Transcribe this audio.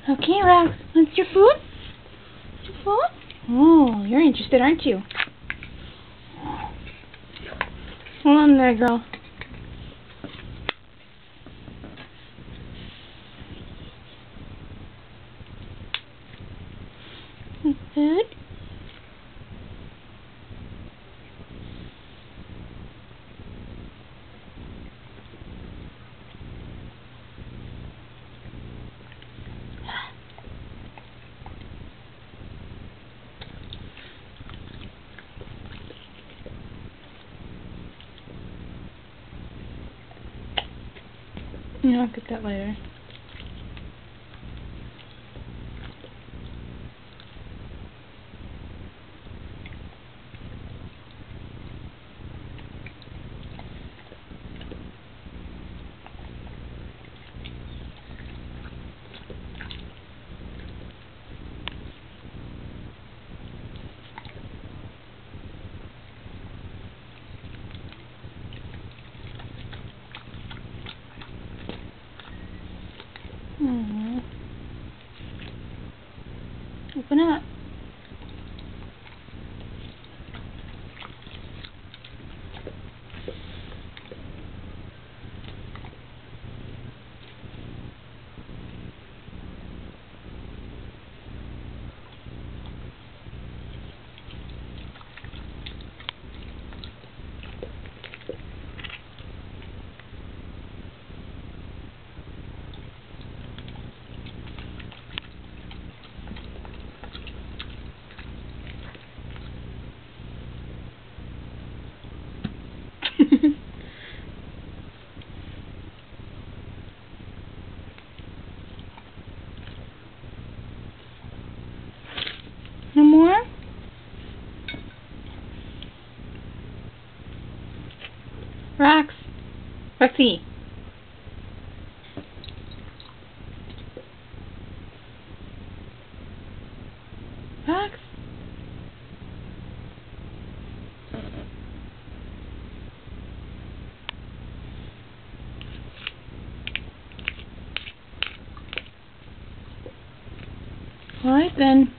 Okay, Rex. What's your food? Your food? Oh, you're interested, aren't you? Hold on there, girl. Food? Yeah, I'll get that later. Aww. Open up. No more? Rex. Rexy. Rex. Alright then.